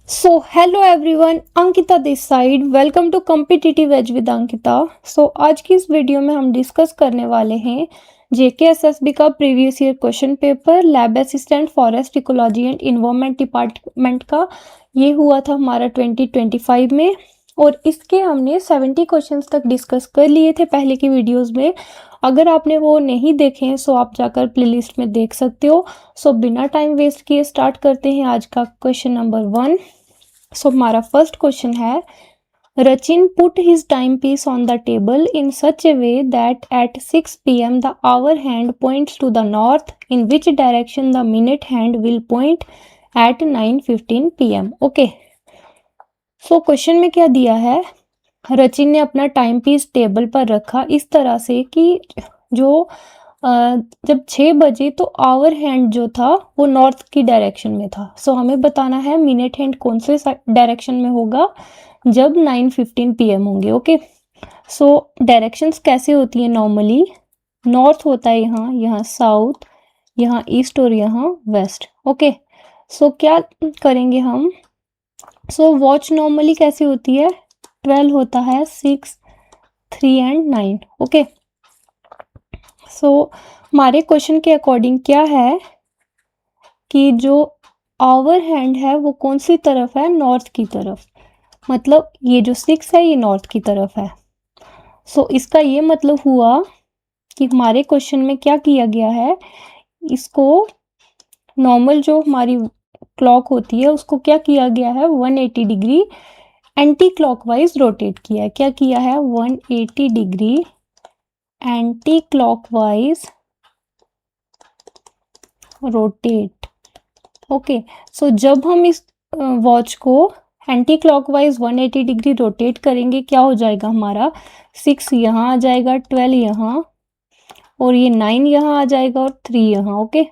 So hello everyone, Ankita this side. Welcome to competitive edge with Ankita. So आज की इस video में हम डिस्कस करने वाले हैं जेकेएसएसबी का previous year question paper lab assistant forest ecology and environment department का। ये हुआ था हमारा 2025 में और इसके हमने 70 क्वेश्चंस तक डिस्कस कर लिए थे पहले की वीडियोस में। अगर आपने वो नहीं देखे हैं सो आप जाकर प्लेलिस्ट में देख सकते हो। सो बिना टाइम वेस्ट किए स्टार्ट करते हैं आज का क्वेश्चन नंबर 1। सो हमारा फर्स्ट क्वेश्चन है, Rachin put his time piece on the table in such a way that at 6 PM the hour hand points to the north, in which direction the minute hand will point at 9:15 PM। Okay, so question में क्या दिया है, रचिन ने अपना time piece table पर रखा इस तरह से कि जो जब 6 बजे तो आवर हैंड जो था वो नॉर्थ की डायरेक्शन में था। सो हमें बताना है मिनट हैंड कौन से डायरेक्शन में होगा जब 9:15 PM होंगे। ओके, सो डायरेक्शंस कैसे होती हैं नॉर्मली, नॉर्थ होता है यहाँ, यहाँ साउथ, यहाँ ईस्ट और यहाँ वेस्ट। ओके, सो क्या करेंगे हम, सो वॉच नॉर्मली कैसे होती है, 12 होता है, 6, 3 एंड 9। ओके, सो हमारे क्वेश्चन के अकॉर्डिंग क्या है कि जो आवर हैंड है वो कौन सी तरफ है, नॉर्थ की तरफ। मतलब ये जो 6 है ये नॉर्थ की तरफ है। सो इसका ये मतलब हुआ कि हमारे क्वेश्चन में क्या किया गया है, इसको नॉर्मल जो हमारी क्लॉक होती है उसको क्या किया गया है, 180 डिग्री एंटी क्लॉकवाइज रोटेट किया है। क्या किया है, 180 degree anti clockwise rotate. Okay, so जब हम इस वॉच को एंटी क्लॉकवाइज 180 डिग्री रोटेट करेंगे क्या हो जाएगा, हमारा 6 यहाँ आ जाएगा, 12 यहाँ और ये 9 यहाँ आ जाएगा और 3 यहाँ। ओके,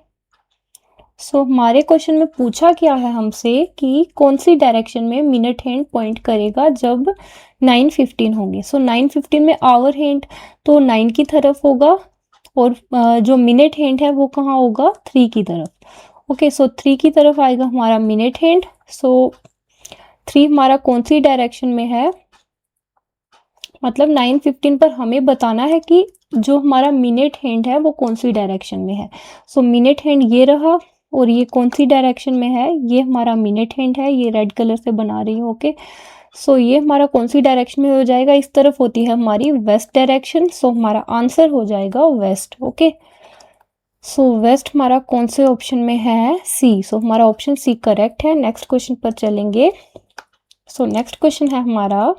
सो हमारे क्वेश्चन में पूछा क्या है हमसे कि कौन सी डायरेक्शन में मिनट हैंड पॉइंट करेगा जब 9:15 होंगे। सो 9:15 में आवर हैंड तो 9 की तरफ होगा और जो मिनट हैंड है वो कहाँ होगा, 3 की तरफ। ओके, सो 3 की तरफ आएगा हमारा मिनट हैंड। सो 3 हमारा कौन सी डायरेक्शन में है, मतलब 9:15 पर हमें बताना है कि जो हमारा मिनट हैंड है वो कौन सी डायरेक्शन में है। सो मिनट हैंड ये रहा और ये कौन सी डायरेक्शन में है, ये हमारा मिनट हैंड है, ये रेड कलर से बना रही हूँ। ओके, सो ये हमारा कौन सी डायरेक्शन में हो जाएगा, इस तरफ होती है हमारी वेस्ट डायरेक्शन। सो हमारा आंसर हो जाएगा वेस्ट। ओके, सो वेस्ट हमारा कौन से ऑप्शन में है, सी। सो हमारा ऑप्शन सी करेक्ट है। नेक्स्ट क्वेश्चन पर चलेंगे। सो नेक्स्ट क्वेश्चन है हमारा,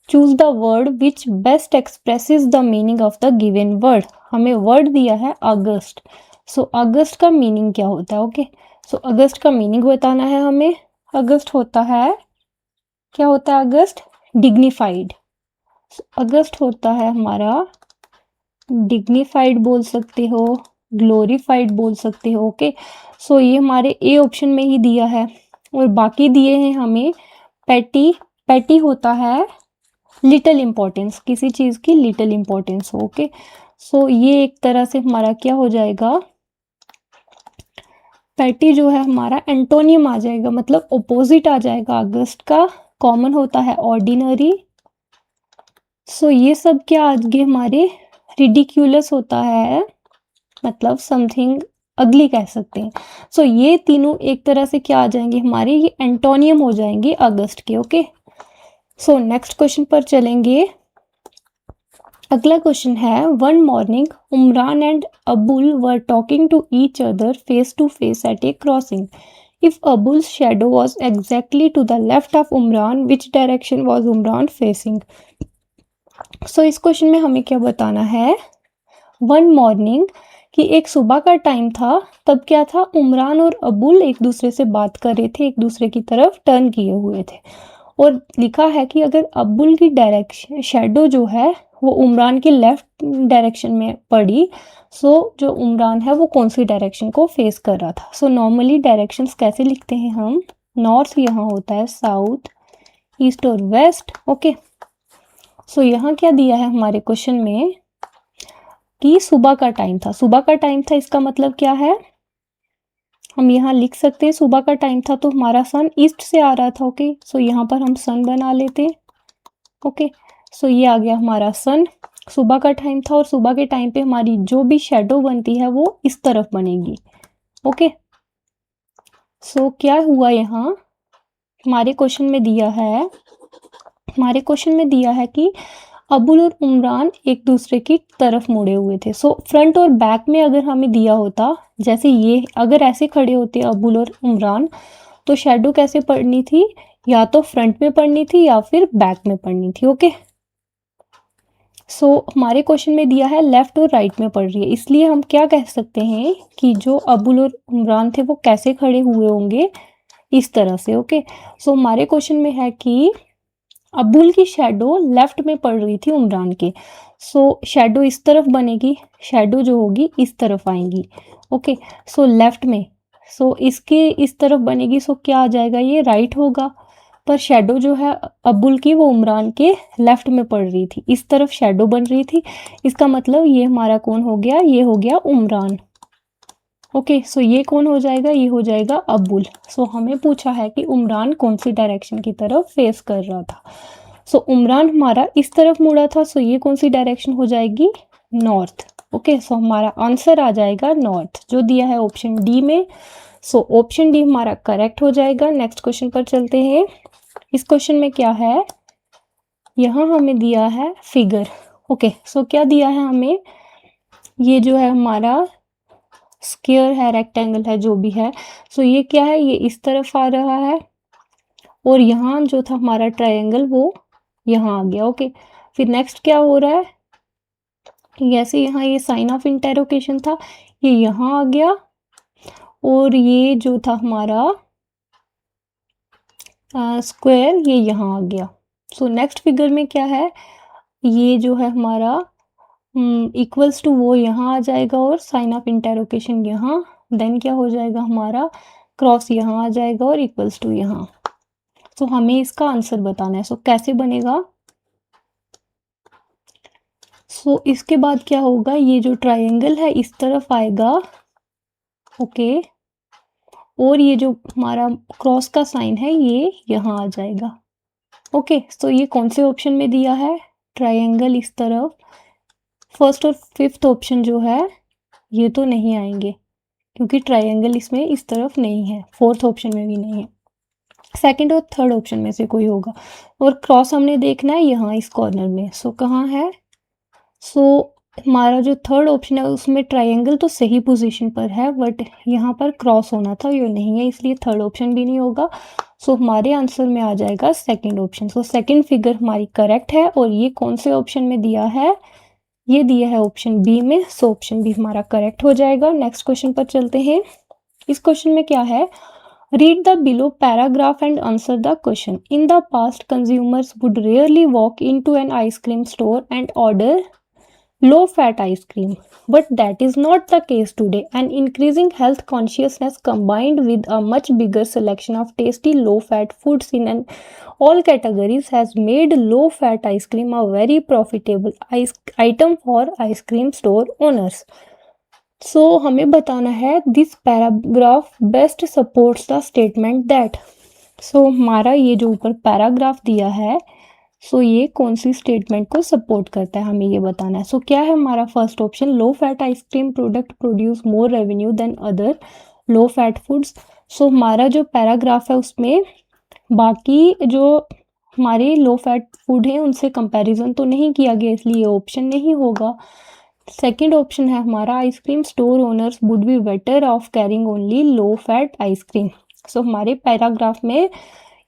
choose the word which best expresses the meaning of the given word. हमें वर्ड दिया है अगस्त। सो अगस्त का मीनिंग क्या होता है। ओके, सो अगस्त का मीनिंग बताना है हमें। अगस्त होता है, क्या होता है अगस्त, डिग्निफाइड। अगस्त होता है हमारा डिग्निफाइड बोल सकते हो, ग्लोरीफाइड बोल सकते हो। ओके, सो ये हमारे ए ऑप्शन में ही दिया है और बाकी दिए हैं हमें पैटी। पैटी होता है लिटिल इंपॉर्टेंस, किसी चीज की लिटिल इंपॉर्टेंस हो। ओके, सो ये एक तरह से हमारा क्या हो जाएगा, पैटी जो है हमारा एंटोनियम आ जाएगा, मतलब ऑपोजिट आ जाएगा अगस्त का। कॉमन होता है ऑर्डिनरी। सो ये सब क्या आगे हमारे रिडिक्यूलस होता है, मतलब समथिंग अगली कह सकते हैं। सो ये तीनों एक तरह से क्या आ जाएंगे हमारे, ये एंटोनियम हो जाएंगे अगस्त के। ओके, सो नेक्स्ट क्वेश्चन पर चलेंगे। अगला क्वेश्चन है, one morning Umran and Abul were talking to each other face to face at a crossing. If Abul's shadow was exactly to the left of Umran, which direction was Umran facing. So इस question में हमें क्या बताना है, वन मॉर्निंग कि एक सुबह का टाइम था, तब क्या था, उमरान और अबुल एक दूसरे से बात कर रहे थे, एक दूसरे की तरफ टर्न किए हुए थे और लिखा है कि अगर अबुल की डायरेक्शन शैडो जो है वो उमरान की लेफ्ट डायरेक्शन में पड़ी, सो जो उमरान है वो कौन सी डायरेक्शन को फेस कर रहा था। सो नॉर्मली डायरेक्शंस कैसे लिखते हैं हम, नॉर्थ यहाँ होता है, साउथ, ईस्ट और वेस्ट। ओके, सो यहाँ क्या दिया है हमारे क्वेश्चन में कि सुबह का टाइम था, सुबह का टाइम था, इसका मतलब क्या है, हम यहाँ लिख सकते हैं सुबह का टाइम था तो हमारा सन ईस्ट से आ रहा था। ओके, सो यहाँ पर हम सन बना लेते हैं। ओके, सो ये आ गया हमारा सन। सुबह का टाइम था और सुबह के टाइम पे हमारी जो भी शेडो बनती है वो इस तरफ बनेगी। ओके, सो क्या हुआ, यहाँ हमारे क्वेश्चन में दिया है कि अबुल और उमरान एक दूसरे की तरफ मुड़े हुए थे। सो फ्रंट और बैक में अगर हमें दिया होता, जैसे ये अगर ऐसे खड़े होते अबुल और उमरान, तो शेडो कैसे पड़नी थी, या तो फ्रंट में पड़नी थी या फिर बैक में पड़नी थी। ओके, सो हमारे क्वेश्चन में दिया है लेफ्ट और राइट में पड़ रही है, इसलिए हम क्या कह सकते हैं कि जो अबुल और उमरान थे वो कैसे खड़े हुए होंगे, इस तरह से। ओके, सो हमारे क्वेश्चन में है कि अबुल की शेडो लेफ्ट में पड़ रही थी उमरान के। सो शेडो इस तरफ बनेगी, शेडो जो होगी इस तरफ आएंगी। ओके, सो लेफ्ट में, सो इसके इस तरफ बनेगी, सो क्या आ जाएगा, ये राइट होगा। पर शेडो जो है अबुल की वो उमरान के लेफ्ट में पड़ रही थी, इस तरफ शेडो बन रही थी। इसका मतलब ये हमारा कौन हो गया, ये हो गया उमरान। ओके, सो ये कौन हो जाएगा, ये हो जाएगा अबुल। सो हमें पूछा है कि उमरान कौन सी डायरेक्शन की तरफ फेस कर रहा था। सो उमरान हमारा इस तरफ मुड़ा था, सो ये कौन सी डायरेक्शन हो जाएगी, नॉर्थ। ओके, सो हमारा आंसर आ जाएगा नॉर्थ, जो दिया है ऑप्शन डी में। सो ऑप्शन डी हमारा करेक्ट हो जाएगा। नेक्स्ट क्वेश्चन पर चलते हैं। इस क्वेश्चन में क्या है, यहाँ हमें दिया है फिगर। ओके, सो क्या दिया है हमें, ये जो है हमारा स्क्वायर है, रेक्टेंगल है, जो भी है। सो ये क्या है, ये इस तरफ आ रहा है और यहाँ जो था हमारा ट्रायंगल वो यहाँ आ गया। ओके, फिर नेक्स्ट क्या हो रहा है, जैसे यहाँ ये साइन ऑफ इंटेरोगेशन था, ये यहाँ आ गया और ये जो था हमारा स्क्वायर, ये यहाँ आ गया। सो नेक्स्ट फिगर में क्या है, ये जो है हमारा इक्वल्स टू वो यहाँ आ जाएगा और साइन ऑफ इंटेरोगेशन यहाँ, देन क्या हो जाएगा हमारा क्रॉस यहाँ आ जाएगा और इक्वल्स टू यहाँ। तो हमें इसका आंसर बताना है। सो कैसे बनेगा, सो इसके बाद क्या होगा, ये जो ट्रायंगल है इस तरफ आएगा। ओके, और ये जो हमारा क्रॉस का साइन है ये यहाँ आ जाएगा। ओके, सो ये कौन से ऑप्शन में दिया है, ट्रायंगल इस तरफ। फर्स्ट और फिफ्थ ऑप्शन जो है ये तो नहीं आएंगे क्योंकि ट्रायंगल इसमें इस तरफ नहीं है, फोर्थ ऑप्शन में भी नहीं है, सेकंड और थर्ड ऑप्शन में से कोई होगा। और क्रॉस हमने देखना है यहाँ इस कॉर्नर में। सो कहाँ है, सो हमारा जो थर्ड ऑप्शन है उसमें ट्रायंगल तो सही पोजीशन पर है, बट यहाँ पर क्रॉस होना था, ये नहीं है, इसलिए थर्ड ऑप्शन भी नहीं होगा। सो हमारे आंसर में आ जाएगा second option. So second figure हमारी करेक्ट है। और ये कौन से ऑप्शन में दिया है, ये दिया है ऑप्शन बी में। सो ऑप्शन बी हमारा करेक्ट हो जाएगा। नेक्स्ट क्वेश्चन पर चलते हैं। इस क्वेश्चन में क्या है, read the below paragraph and answer the question. In the past consumers would rarely walk into an ice cream store and order low fat ice cream, but that is not the case today. An increasing health consciousness combined with a much bigger selection of tasty low fat foods in all categories has made low fat ice cream a very profitable item for ice cream store owners. So हमें बताना है this paragraph best supports the statement that. So हमारा ये जो ऊपर paragraph दिया है, सो ये कौन सी स्टेटमेंट को सपोर्ट करता है, हमें ये बताना है। सो क्या है हमारा first option, low fat ice cream product produce more revenue than other low fat foods. So हमारा जो पैराग्राफ है उसमें बाकी जो हमारे लो फैट फूड हैं उनसे कंपैरिजन तो नहीं किया गया, इसलिए ऑप्शन नहीं होगा। सेकेंड ऑप्शन है हमारा, ice cream store owners would be better off carrying only low fat ice cream. So हमारे पैराग्राफ में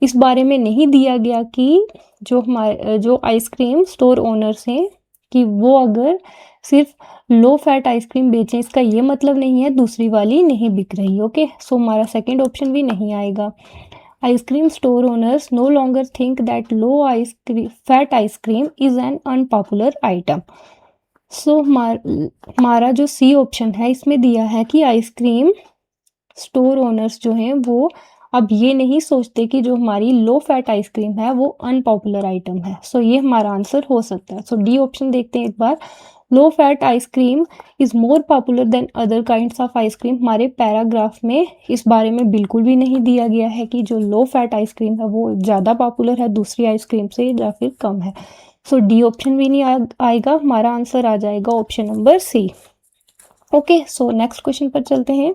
इस बारे में नहीं दिया गया कि जो आइसक्रीम स्टोर ओनर्स हैं कि वो अगर सिर्फ लो फैट आइसक्रीम बेचें, इसका ये मतलब नहीं है दूसरी वाली नहीं बिक रही। ओके, सो हमारा सेकंड ऑप्शन भी नहीं आएगा। Ice cream store owners no longer think that low fat ice cream is an unpopular item. So हमारा जो सी ऑप्शन है इसमें दिया है कि आइसक्रीम स्टोर ओनर्स जो हैं वो अब ये नहीं सोचते कि जो हमारी लो फैट आइसक्रीम है वो अनपॉपुलर आइटम है। सो ये हमारा आंसर हो सकता है। सो डी ऑप्शन देखते हैं एक बार। Low fat ice cream is more popular than other kinds of ice cream, हमारे पैराग्राफ में इस बारे में बिल्कुल भी नहीं दिया गया है कि जो लो फैट आइसक्रीम है वो ज़्यादा पॉपुलर है दूसरी आइसक्रीम से या फिर कम है। सो डी ऑप्शन भी नहीं आएगा, हमारा आंसर आ जाएगा option number C. Okay, so next question पर चलते हैं।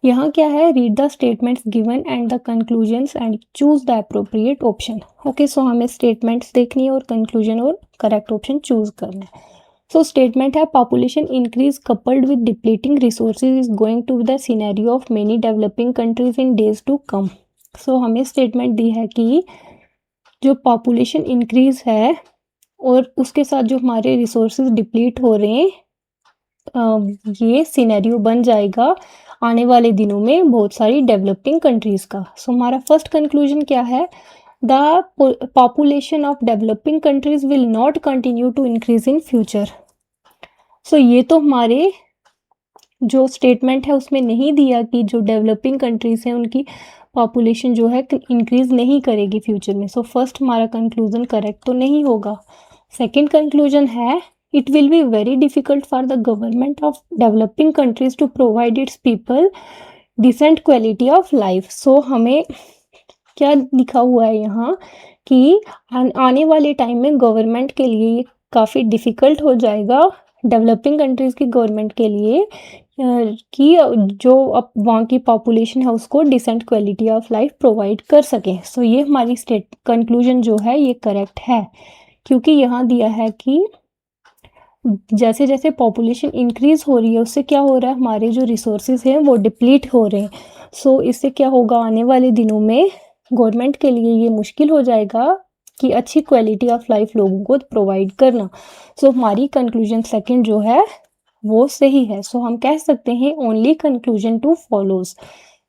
यहाँ क्या है, read the statements given and the conclusions and choose the appropriate option. Okay, so हमें स्टेटमेंट्स देखनी है और कंक्लूजन और करेक्ट ऑप्शन चूज करना है। सो स्टेटमेंट है, population increase coupled with depleting resources is going to the scenario of many developing countries in days to come. So हमें statement दी है कि जो पॉपुलेशन इंक्रीज है और उसके साथ जो हमारे रिसोर्सेज डिप्लीट हो रहे हैं, ये सिनेरियो बन जाएगा आने वाले दिनों में बहुत सारी डेवलपिंग कंट्रीज का। सो हमारा फर्स्ट कंक्लूजन क्या है, the population of developing countries will not continue to increase in future. So ये तो हमारे जो स्टेटमेंट है उसमें नहीं दिया कि जो डेवलपिंग कंट्रीज हैं उनकी पॉपुलेशन जो है इंक्रीज नहीं करेगी फ्यूचर में। सो फर्स्ट हमारा कंक्लूजन करेक्ट तो नहीं होगा। सेकेंड कंक्लूजन है, it will be very difficult for the government of developing countries to provide its people decent quality of life। so हमें क्या लिखा हुआ है यहाँ कि आने वाले टाइम में गवर्नमेंट के लिए ये काफ़ी डिफ़िकल्ट हो जाएगा डेवलपिंग कंट्रीज़ की गवर्नमेंट के लिए कि जो अब वहाँ की पॉपुलेशन है उसको decent quality of life provide कर सकें। सो ये हमारी कंक्लूजन जो है ये करेक्ट है, क्योंकि यहाँ दिया है कि जैसे जैसे पॉपुलेशन इंक्रीज हो रही है उससे क्या हो रहा है, हमारे जो रिसोर्सेज हैं वो डिप्लीट हो रहे हैं। सो इससे क्या होगा, आने वाले दिनों में गवर्नमेंट के लिए ये मुश्किल हो जाएगा कि अच्छी क्वालिटी ऑफ लाइफ लोगों को प्रोवाइड करना। सो हमारी कंक्लूजन सेकंड जो है वो सही है। सो हम कह सकते हैं only conclusion two follows.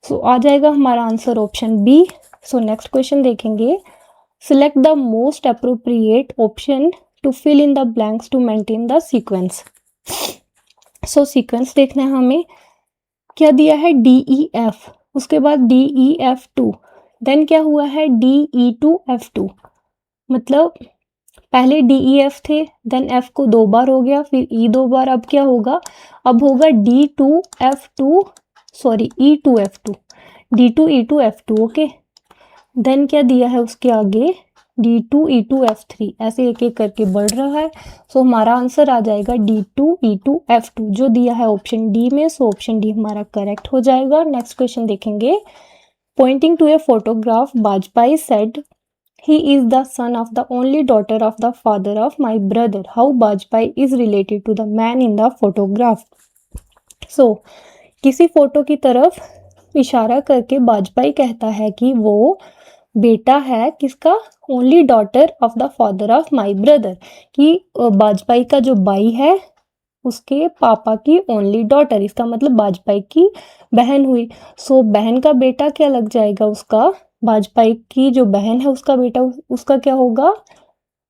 So आ जाएगा हमारा answer option B. So next question देखेंगे, select the most appropriate option to fill in the blanks to maintain the sequence। so sequence देखना है हमें, क्या दिया है DEF, उसके बाद DEF2, देन क्या हुआ है DE2F2, मतलब पहले DEF थे, देन F को 2 बार हो गया, फिर E 2 बार, अब क्या होगा, अब होगा D2F2 sorry E2F2 D2E2F2। Okay, then क्या दिया है उसके आगे D2E2F3, ऐसे एक एक करके बढ़ रहा है। सो हमारा आंसर आ जाएगा D2E2F2 जो दिया है ऑप्शन डी में। सो ऑप्शन डी हमारा करेक्ट हो जाएगा। नेक्स्ट क्वेश्चन देखेंगे, pointing to a photograph Vajpayee said he is the son of the only daughter of the father of my brother, how Vajpayee is related to the man in the photograph। so किसी photo की तरफ इशारा करके वाजपेयी कहता है कि वो बेटा है किसका, only daughter of the father of my brother, कि वाजपेयी का जो भाई है उसके पापा की ओनली डॉटर, इसका मतलब वाजपेयी की बहन हुई। सो बहन का बेटा क्या लग जाएगा उसका, वाजपेयी की जो बहन है उसका बेटा उसका क्या होगा,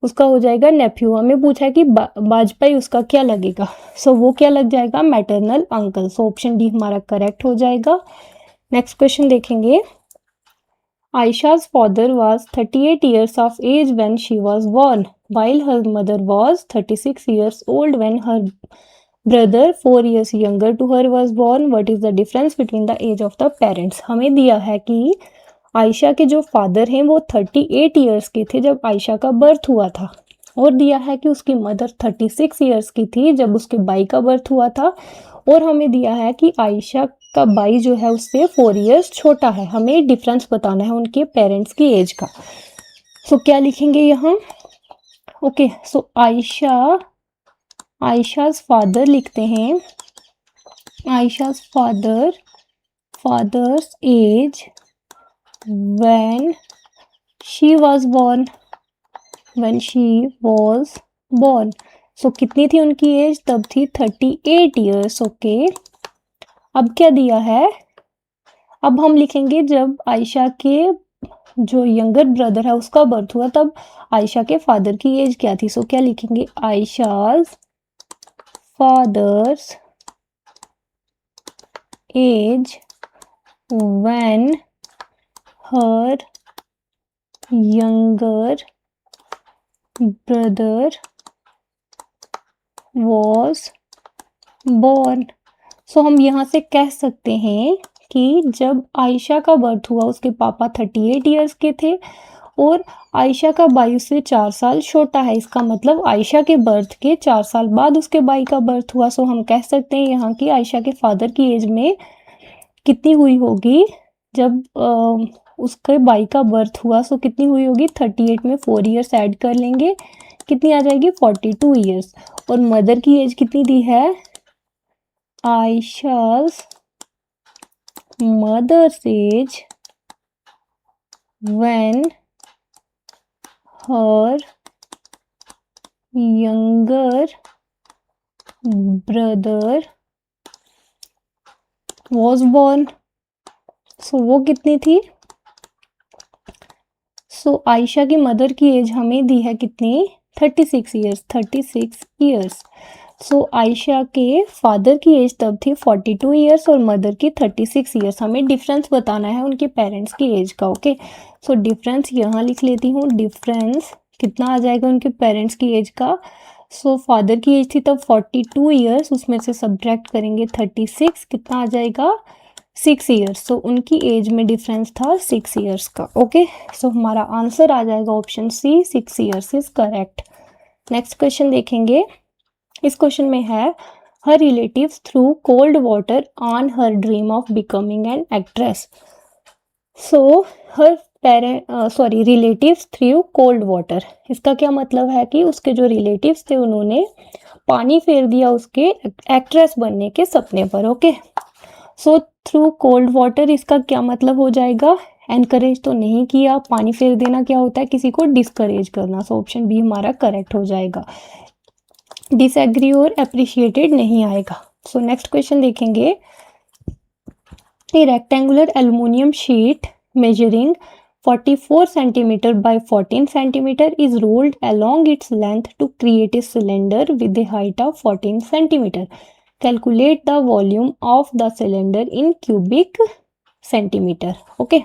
उसका हो जाएगा नेफ्यू। हमें पूछा है कि वाजपेयी उसका क्या लगेगा, सो वो क्या लग जाएगा, मैटरनल अंकल। सो ऑप्शन डी हमारा करेक्ट हो जाएगा। नेक्स्ट क्वेश्चन देखेंगे, Aisha's father was 38 years of age when she was born, while her mother was 36 years old when her brother 4 years younger to her was born. What is the difference between the age of the parents? हमें दिया है कि आयशा के जो father हैं वो 38 years के थे जब आयशा का बर्थ हुआ था, और दिया है कि उसकी मदर 36 ईयर्स की थी जब उसके भाई का बर्थ हुआ था, और हमें दिया है कि आयशा का भाई जो है उससे 4 ईयर्स छोटा है। हमें डिफरेंस बताना है उनके पेरेंट्स की एज का। सो क्या लिखेंगे यहाँ, ओके, सो आयशाज फादर लिखते हैं, Ayesha's father's age when she was born, so कितनी थी उनकी एज, तब थी 38 ईयर्स। ओके, अब क्या दिया है, अब हम लिखेंगे जब आयशा के जो यंगर ब्रदर है उसका बर्थ हुआ तब आयशा के फादर की एज क्या थी। सो क्या लिखेंगे, Ayesha's father's age when her younger brother was born। So हम यहाँ से कह सकते हैं कि जब आयशा का बर्थ हुआ उसके पापा 38 ईयर्स के थे और आयशा का भाई उससे 4 साल छोटा है। इसका मतलब आयशा के बर्थ के 4 साल बाद उसके भाई का बर्थ हुआ। सो हम कह सकते हैं यहाँ की आयशा के फादर की एज में कितनी हुई होगी जब उसके भाई का बर्थ हुआ। सो कितनी हुई होगी, 38 में 4 ईयर्स ऐड कर लेंगे, कितनी आ जाएगी 42 ईयर्स। और मदर की एज कितनी दी है, आयशा's mother's age when her younger brother was born। सो वो कितनी थी, सो आयशा की मदर की एज हमें दी है कितनी, 36 ईयर्स, 36 ईयर्स। सो आयशा के फादर की एज तब थी 42 ईयर्स और मदर की 36 ईयर्स। हमें डिफरेंस बताना है उनके पेरेंट्स की एज का। ओके, सो डिफरेंस यहाँ लिख लेती हूँ। डिफरेंस कितना आ जाएगा उनके पेरेंट्स की एज का। सो फादर की एज थी तब 42 ईयर्स, उसमें से सब्ट्रैक्ट करेंगे 36, कितना आ जाएगा 6 ईयर्स। सो उनकी एज में डिफरेंस था 6 ईयर्स का। ओके, सो हमारा आंसर आ जाएगा option C, 6 years is correct. Next question देखेंगे। इस क्वेश्चन में है her relatives threw cold water on her dream of becoming an actress. So her relatives threw cold water, इसका क्या मतलब है कि उसके जो रिलेटिव्स थे उन्होंने पानी फेर दिया उसके एक्ट्रेस बनने के सपने पर। Okay, so through cold water इसका क्या मतलब हो जाएगा, एनकरेज तो नहीं किया। पानी फेर देना क्या होता है, किसी को डिस्करेज करना। सो ऑप्शन बी हमारा करेक्ट हो जाएगा। डिसएग्री और अप्रिशिएटेड नहीं आएगा। सो नेक्स्ट क्वेश्चन देखेंगे। ए rectangular aluminium sheet measuring 44 centimeter by 14 centimeter is rolled along its length to create a cylinder with a height of 14 centimeter. Calculate the volume of the cylinder in cubic centimeter. Okay.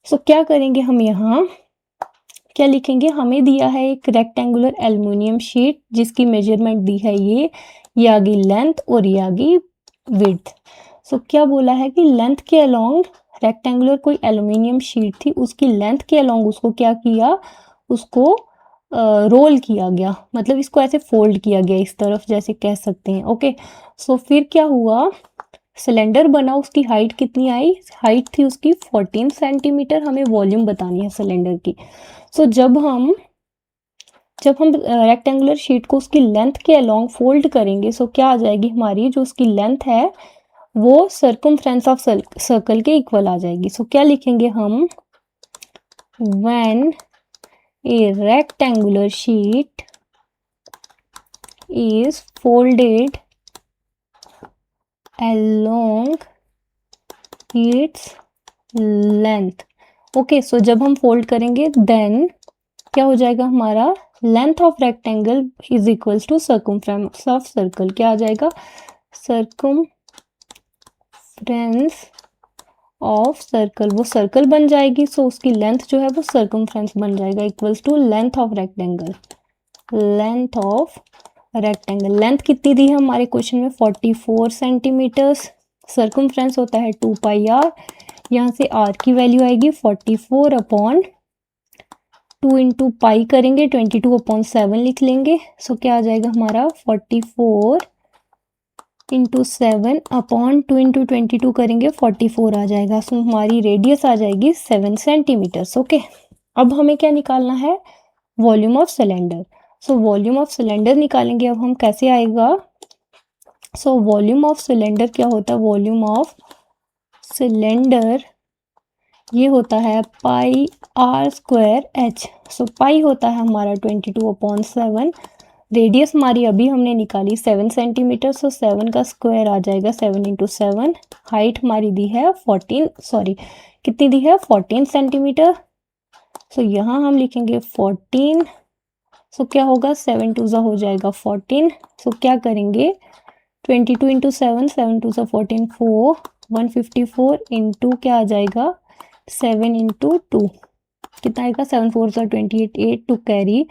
So क्या करेंगे हम यहाँ, क्या लिखेंगे, हमें दिया है एक रेक्टेंगुलर एल्युमिनियम शीट जिसकी मेजरमेंट दी है ये आगे लेंथ और ये आगे विड्थ। सो क्या बोला है कि लेंथ के अलोंग रेक्टेंगुलर कोई एल्युमिनियम शीट थी, उसकी लेंथ के अलोंग उसको क्या किया, उसको रोल किया गया, मतलब इसको ऐसे फोल्ड किया गया इस तरफ जैसे कह सकते हैं। ओके, सो फिर क्या हुआ, सिलेंडर बना, उसकी हाइट कितनी आई, हाइट थी उसकी 14 सेंटीमीटर। हमें वॉल्यूम बतानी है सिलेंडर की। सो जब हम रेक्टेंगुलर शीट को उसकी लेंथ के अलोंग फोल्ड करेंगे, सो क्या आ जाएगी हमारी, जो उसकी लेंथ है वो सर्कमफ्रेंस ऑफ सर्कल के इक्वल आ जाएगी। सो क्या लिखेंगे हम, when a rectangular sheet is folded along its length। Okay, so जब हम फोल्ड करेंगे देन क्या हो जाएगा हमारा, length of rectangle is equals to circumference of circle. क्या आ जाएगा, सर्कमफ्रेंस ऑफ सर्कल, वो सर्कल बन जाएगी। सो उसकी लेंथ जो है वो सर्कमफ्रेंस बन जाएगा equals to length of rectangle. Length of rectangle, length कितनी दी है हमारे क्वेश्चन में, 44 सेंटीमीटर्स। सर्कमफ्रेंस होता है 2 पाई आर, यहाँ से आर की वैल्यू आएगी 44 अपॉन 2 इंटू पाई करेंगे 22/7 लिख लेंगे। सो क्या आ जाएगा हमारा 44 इंटू 7 अपॉन 2 इंटू 22 करेंगे 44 आ जाएगा। सो हमारी रेडियस आ जाएगी 7 सेंटीमीटर्स। ओके, अब हमें क्या निकालना है, volume of cylinder. So volume of cylinder निकालेंगे अब हम, कैसे आएगा, सो वॉल्यूम ऑफ सिलेंडर क्या होता है, वॉल्यूम ऑफ सिलेंडर ये होता है पाई आर स्क्वायर एच। सो पाई होता है हमारा 22/7, रेडियस हमारी अभी हमने निकाली 7 सेंटीमीटर। सो 7 का स्क्वायर आ जाएगा 7 इंटू 7। हाइट हमारी दी है 14 कितनी दी है 14 सेंटीमीटर। सो यहाँ हम लिखेंगे 14। सो क्या होगा, 7 2 हो जाएगा 14। सो क्या करेंगे, 22 इंटू 7, 7 2 14 4, 154 इंटू क्या आ जाएगा 7 इंटू 2 कितना आएगा, 7 4 सा 28, 8 टू कैरी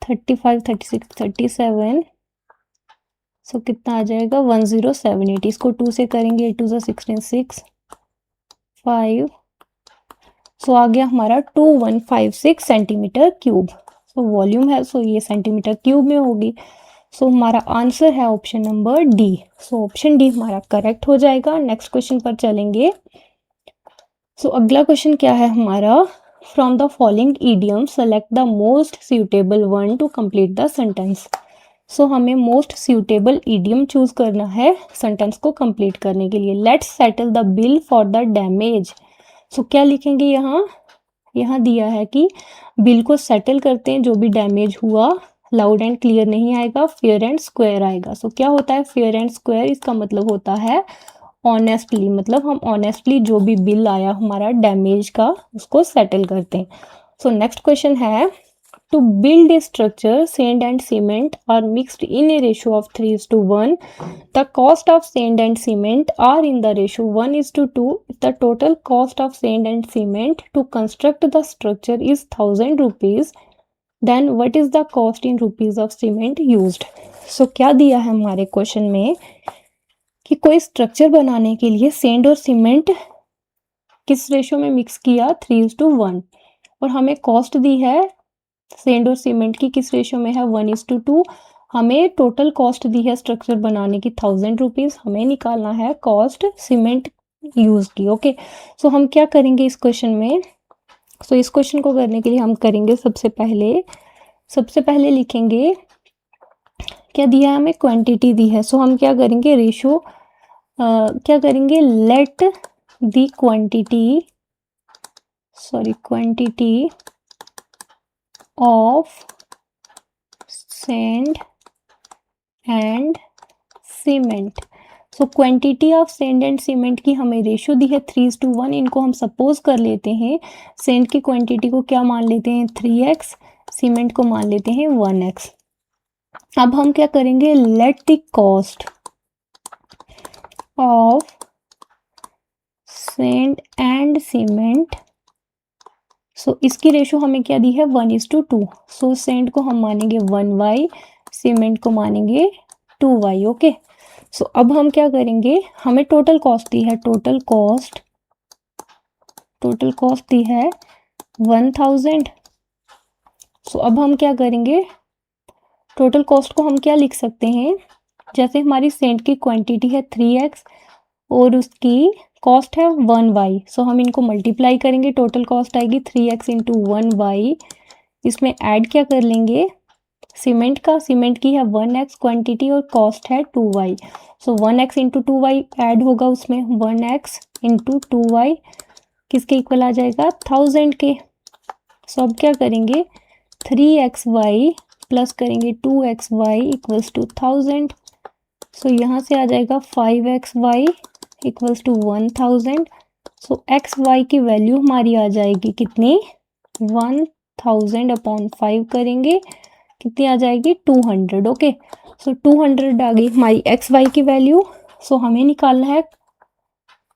35 36 37, सो कितना आ जाएगा 1078। इसको 2 से करेंगे 8 2 सा 16 6 5, सो आ गया हमारा 2156 सेंटीमीटर क्यूब। सो वॉल्यूम है, सो ये सेंटीमीटर क्यूब में होगी। सो हमारा आंसर है ऑप्शन नंबर डी। सो ऑप्शन डी हमारा करेक्ट हो जाएगा। नेक्स्ट क्वेश्चन पर चलेंगे। सो अगला क्वेश्चन क्या है हमारा, from the following idiom select the most suitable one to complete the sentence. So हमें मोस्ट सुटेबल इडियम चूज करना है सेंटेंस को कंप्लीट करने के लिए। Let's settle the bill for the damage. So क्या लिखेंगे यहाँ दिया है कि बिल को सेटल करते हैं, जो भी डैमेज हुआ। लाउड एंड क्लियर नहीं आएगा, फेयर एंड स्क्वायर आएगा। सो क्या होता है फेयर एंड स्क्वायर, इसका मतलब होता है ऑनेस्टली, मतलब हम ऑनेस्टली जो भी बिल आया हमारा डैमेज का उसको सेटल करते हैं। सो नेक्स्ट क्वेश्चन है, to build a structure sand and cement are mixed in a ratio of 3:1. The cost of sand and cement are in the ratio 1:2. If the total cost of sand and cement to construct the structure is 1000 rupees, then what is the cost in rupees of cement used? So क्या दिया है हमारे question में कि कोई structure बनाने के लिए सेंड और सीमेंट किस रेशियो में मिक्स किया, 3:1, और हमें कॉस्ट दी है सेंड और सीमेंट की किस रेशियो में है, 1:2। हमें टोटल कॉस्ट दी है स्ट्रक्चर बनाने की 1000 रुपीज। हमें निकालना है कॉस्ट सीमेंट यूज की। ओके, सो हम क्या करेंगे इस क्वेश्चन में। सो इस क्वेश्चन को करने के लिए हम करेंगे सबसे पहले लिखेंगे क्या दिया है हमें, क्वांटिटी दी है। सो हम क्या करेंगे रेशियो क्या करेंगे, let the quantity of sand and cement। So quantity of sand and cement की हमें रेशियो दी है 3:1। इनको हम सपोज कर लेते हैं, सैंड की क्वांटिटी को क्या मान लेते हैं 3x, सीमेंट को मान लेते हैं 1x। अब हम क्या करेंगे, let the cost of sand and cement. So इसकी रेशो हमें क्या दी है 1:2। सो सैंड को हम मानेंगे 1y, सीमेंट को मानेंगे 2y। ओके, सो अब हम क्या करेंगे, हमें टोटल कॉस्ट दी है, टोटल कॉस्ट दी है 1000। सो अब हम क्या करेंगे, टोटल कॉस्ट को हम क्या लिख सकते हैं, जैसे हमारी सैंड की क्वांटिटी है 3x और उसकी कॉस्ट है 1y। सो हम इनको मल्टीप्लाई करेंगे, टोटल कॉस्ट आएगी 3x इंटू 1y। इसमें ऐड क्या कर लेंगे सीमेंट का, सीमेंट की है 1x क्वांटिटी और कॉस्ट है 2y। सो 1x इंटू 2y ऐड होगा उसमें, 1x इंटू 2y किसके इक्वल आ जाएगा 1000 के। सो अब क्या करेंगे 3xy प्लस करेंगे 2xy इक्वल्स टू 1000। सो यहाँ से आ जाएगा 5xy equals to 1000। So xy की वैल्यू हमारी आ जाएगी कितनी, 1000/5 करेंगे कितनी आ जाएगी 200। ओके, सो 200 आ गई हमारी xy की वैल्यू। सो हमें निकालना है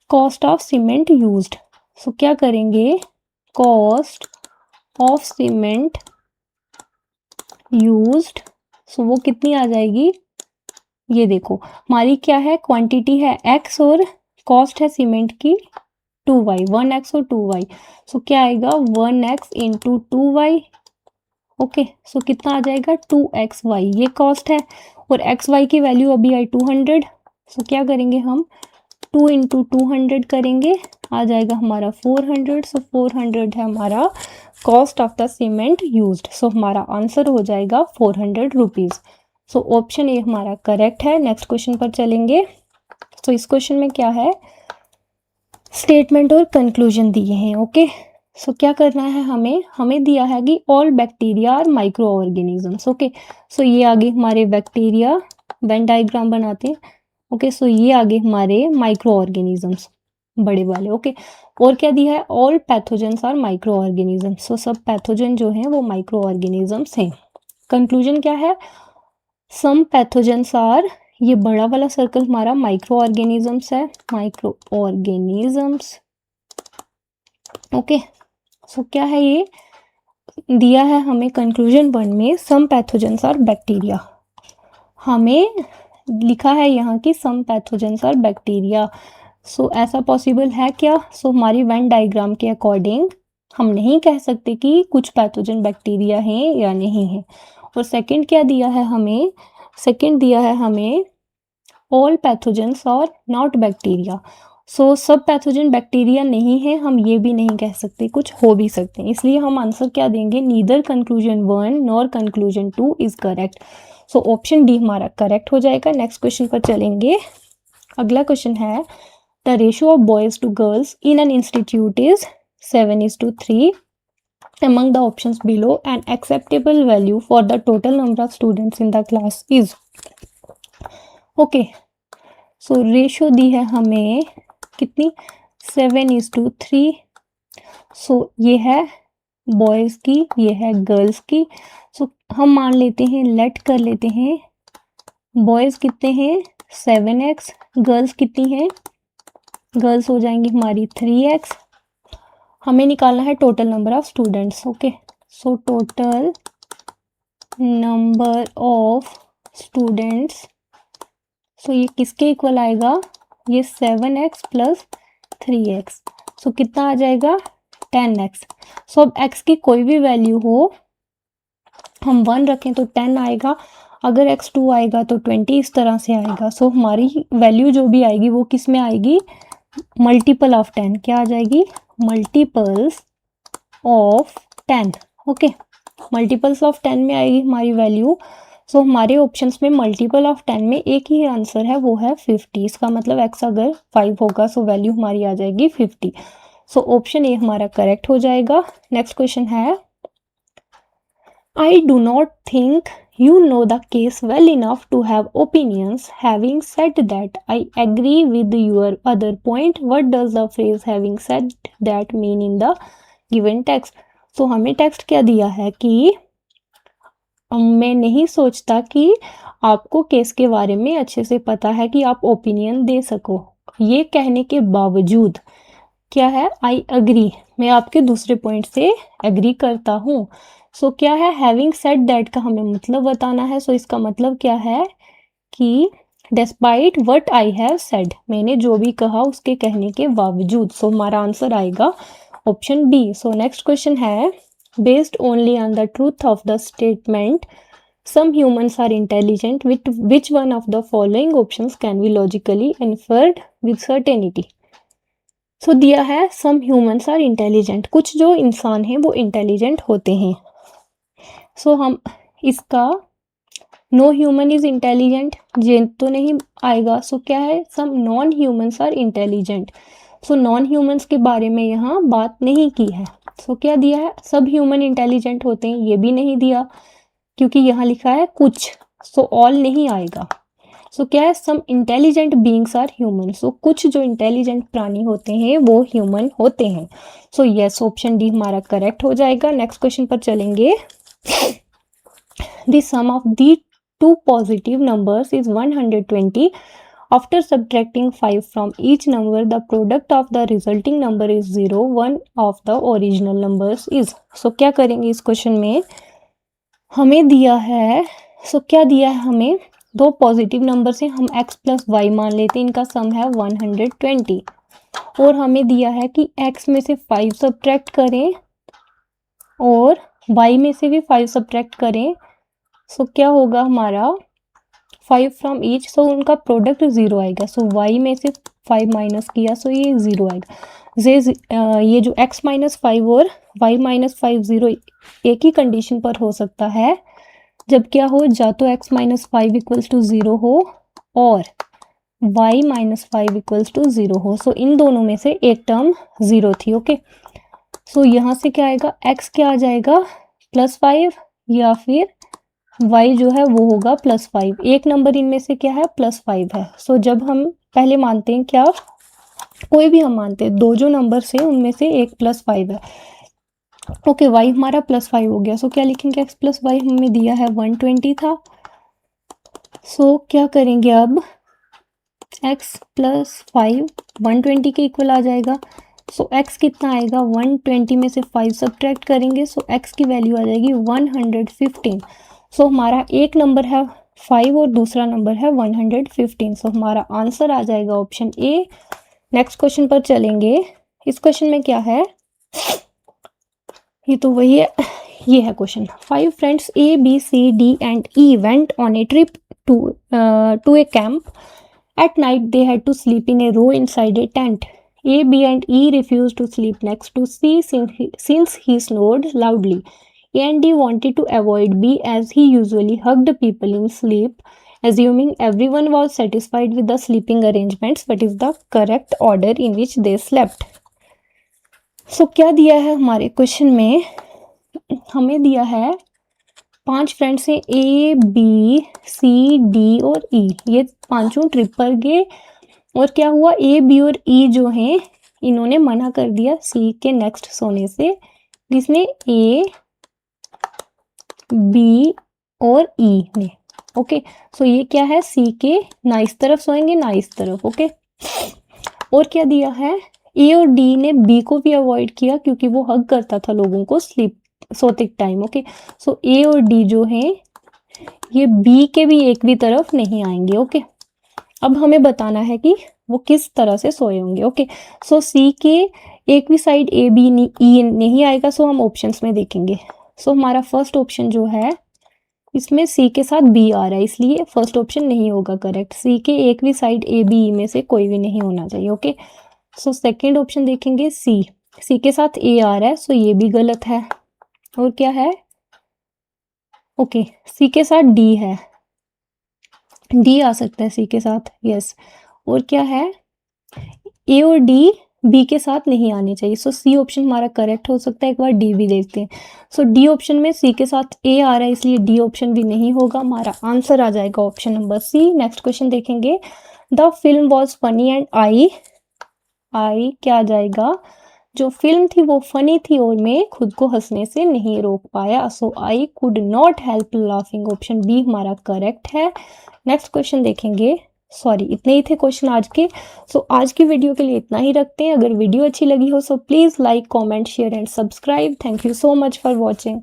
कॉस्ट ऑफ सीमेंट यूज्ड। सो क्या करेंगे, कॉस्ट ऑफ सीमेंट यूज्ड। सो वो कितनी आ जाएगी, ये देखो हमारी क्या है, क्वांटिटी है x और कॉस्ट है सीमेंट की 2y, 1x और 2y। सो क्या आएगा 1x इंटू 2y। ओके, सो कितना आ जाएगा 2xy, ये कॉस्ट है और xy की वैल्यू अभी आई 200। सो क्या करेंगे हम 2 इंटू 200 करेंगे, आ जाएगा हमारा 400। सो 400 है हमारा cost of the cement used. So हमारा आंसर हो जाएगा 400 रुपीज़। सो ऑप्शन ए हमारा करेक्ट है। नेक्स्ट क्वेश्चन पर चलेंगे। सो इस क्वेश्चन में क्या है, स्टेटमेंट और कंक्लूजन दिए हैं। ओके, सो क्या करना है हमें दिया है कि all bacteria are microorganisms. Okay, so ये आगे हमारे बैक्टीरिया, वेन डायग्राम बनाते हैं। ओके, सो ये आगे हमारे माइक्रो ऑर्गेनिजम्स बड़े वाले। ओके, और क्या दिया है, all pathogens are microorganisms. So सब पैथोजन जो हैं वो माइक्रो ऑर्गेनिजम्स हैं। कंक्लूजन क्या है, सम पैथोजेंस आर, ये बड़ा वाला सर्कल हमारा माइक्रो ऑर्गेनिजम्स है, माइक्रो ऑर्गेनिजम्स ओके, सो क्या है ये दिया है हमें कंक्लूजन 1 में, सम पैथोजेंस आर बैक्टीरिया। हमें लिखा है यहाँ की सम पैथोजेंस आर बैक्टीरिया। सो ऐसा पॉसिबल है क्या? सो हमारी वेन डायग्राम के अकॉर्डिंग हम नहीं कह सकते कि कुछ पैथोजन बैक्टीरिया हैं या नहीं है। और सेकंड क्या दिया है हमें? सेकंड दिया है हमें ऑल पैथोजेंस और नॉट बैक्टीरिया। सो सब पैथोजन बैक्टीरिया नहीं है, हम ये भी नहीं कह सकते, कुछ हो भी सकते हैं। इसलिए हम आंसर क्या देंगे? Neither conclusion 1 nor conclusion 2 is correct. So option D हमारा करेक्ट हो जाएगा। नेक्स्ट क्वेश्चन पर चलेंगे। अगला क्वेश्चन है the ratio of boys to girls in an institute is 7:3 among the options below an acceptable value for the total number of students in the class is। Okay, so ratio दी है हमें कितनी? 7:3। सो ये है boys की, ये है girls की। सो हम मान लेते हैं, लेट कर लेते हैं, बॉयज़ कितने हैं? 7x, गर्ल्स कितनी हैं? गर्ल्स हो जाएंगी हमारी 3x। हमें निकालना है total number of students. Okay, so total number of students, so ये किसके इक्वल आएगा? ये 7x प्लस 3x। सो कितना आ जाएगा? 10x। सो अब x की कोई भी वैल्यू हो, हम 1 रखें तो 10 आएगा, अगर x 2 आएगा तो 20, इस तरह से आएगा। सो हमारी वैल्यू जो भी आएगी वो किस में आएगी? Multiple of 10। क्या आ जाएगी? Multiples of 10। Okay, multiples of 10 में आएगी हमारी वैल्यू। सो हमारे ऑप्शंस में मल्टीपल ऑफ 10 में एक ही आंसर है, वो है 50। इसका मतलब x अगर 5 होगा सो वैल्यू हमारी आ जाएगी 50। सो ऑप्शन ए हमारा करेक्ट हो जाएगा। नेक्स्ट क्वेश्चन है I do not think you know the case well enough to have opinions. Having said that, I agree with your other point. What does the phrase having said that mean in the given text? तो हमें text क्या दिया है कि मैं नहीं सोचता कि आपको केस के बारे में अच्छे से पता है कि आप ओपिनियन दे सको। ये कहने के बावजूद क्या है? आई अग्री, मैं आपके दूसरे पॉइंट से एग्री करता हूँ। सो क्या है? हैविंग सेड दैट का हमें मतलब बताना है। सो इसका मतलब क्या है कि despite what I have said, मैंने जो भी कहा उसके कहने के बावजूद। सो हमारा आंसर आएगा option B. So next question है based only on the truth of the statement some humans are intelligent, which one of the following options can be logically inferred with certainty? सो दिया है सम ह्यूमन्स आर इंटेलिजेंट, कुछ जो इंसान हैं वो intelligent होते हैं। सो हम इसका नो ह्यूमन इज इंटेलिजेंट जे तो नहीं आएगा। सो क्या है? Some non humans are intelligent. So non humans के बारे में यहाँ बात नहीं की है। सो क्या दिया है? सब ह्यूमन इंटेलिजेंट होते हैं, ये भी नहीं दिया क्योंकि यहाँ लिखा है कुछ। सो ऑल नहीं आएगा। सो क्या है? सम इंटेलिजेंट बीइंग्स आर ह्यूमन। सो कुछ जो इंटेलिजेंट प्राणी होते हैं वो ह्यूमन होते हैं। सो यस, ऑप्शन डी हमारा करेक्ट हो जाएगा। नेक्स्ट क्वेश्चन पर चलेंगे। The sum of the two positive numbers is 120। After subtracting 5 from each number, the product of the resulting number is 0. One of the original numbers is। सो क्या करेंगे इस question में? हमें दिया है, सो क्या दिया है हमें? दो पॉजिटिव नंबर से हम x प्लस वाई मान लेते हैं, इनका सम है 120। और हमें दिया है कि x में से 5 सब्ट्रैक्ट करें और y में से भी 5 सब्ट्रैक्ट करें। सो क्या होगा हमारा? 5 फ्रॉम ईच, सो उनका प्रोडक्ट 0 आएगा। सो y में से 5 माइनस किया सो ये 0 आएगा। ये जो x माइनस 5 और y माइनस 5 0 एक ही कंडीशन पर हो सकता है, जब क्या हो? जा तो x माइनस 5 इक्वल्स टू 0 हो और y माइनस 5 इक्वल्स टू 0 हो। सो इन दोनों में से एक टर्म 0 थी। ओके, सो यहाँ से क्या आएगा? x क्या आ जाएगा? +5 या फिर y जो है वो होगा +5। एक नंबर इनमें से क्या है? +5 है। सो जब हम पहले मानते हैं क्या, कोई भी हम मानते हैं, दो जो नंबर्स हैं उनमें से एक +5 है। ओके, y हमारा +5 हो गया। सो क्या लिखेंगे? x प्लस वाई हमें दिया है 120 था। सो क्या करेंगे अब? x + 5 120 के इक्वल आ जाएगा। सो x कितना आएगा, 120 में से 5 सब्ट्रैक्ट करेंगे, सो x की वैल्यू आ जाएगी 115। सो हमारा एक नंबर है 5 और दूसरा नंबर है 115। सो हमारा आंसर आ जाएगा ऑप्शन ए। नेक्स्ट क्वेश्चन पर चलेंगे। इस क्वेश्चन में क्या है, ये तो वही है, ये है question. 5 friends A, B, C, D and E went on a trip to a camp. At night they had to sleep in a row inside a tent. A, B and E refused to sleep next to C since he snored loudly. A and D wanted to avoid B as he usually hugged people in sleep. Assuming everyone was satisfied with the sleeping arrangements, what is the correct order in which they slept? सो क्या दिया है हमारे question में, हमें दिया है 5 friends हैं A, B, C, D और E। ये पांचों ट्रिप पर गए और क्या हुआ, A, B और E जो हैं इन्होंने मना कर दिया C के नेक्स्ट सोने से, जिसने A, B और E ने। ओके, सो ये क्या है, C के ना इस तरफ सोएंगे ना इस तरफ। ओके, और क्या दिया है, ए और डी ने बी को भी अवॉइड किया क्योंकि वो हग करता था लोगों को सोते टाइम। ओके, सो ए और डी जो हैं ये बी के भी एक भी तरफ नहीं आएंगे। ओके, अब हमें बताना है कि वो किस तरह से सोए होंगे। ओके, सो सी के एक भी साइड ए बी ई नहीं आएगा, सो हम ऑप्शंस में देखेंगे। सो हमारा फर्स्ट ऑप्शन जो है इसमें सी के साथ बी आ रहा है, इसलिए फर्स्ट ऑप्शन नहीं होगा करेक्ट। सी के एक भी साइड ए बी ई में से कोई भी नहीं होना चाहिए। ओके, सो सेकेंड ऑप्शन देखेंगे, सी के साथ ए आ रहा है, सो ये भी गलत है। और क्या है, ओके, सी के साथ डी है, डी आ सकता है सी के साथ, यस। और क्या है, ए और डी बी के साथ नहीं आने चाहिए, सो सी ऑप्शन हमारा करेक्ट हो सकता है। एक बार डी भी देखते हैं। सो डी ऑप्शन में सी के साथ ए आ रहा है, इसलिए डी ऑप्शन भी नहीं होगा, हमारा आंसर आ जाएगा option number C. Next question देखेंगे। The film was funny and I क्या आ जाएगा, जो फिल्म थी वो फनी थी और मैं खुद को हंसने से नहीं रोक पाया, so I could not help laughing, option B हमारा करेक्ट है। नेक्स्ट क्वेश्चन देखेंगे। सॉरी, इतने ही थे क्वेश्चन आज के। सो आज की वीडियो के लिए इतना ही रखते हैं। अगर वीडियो अच्छी लगी हो so please like, comment, share and subscribe. Thank you so much for watching.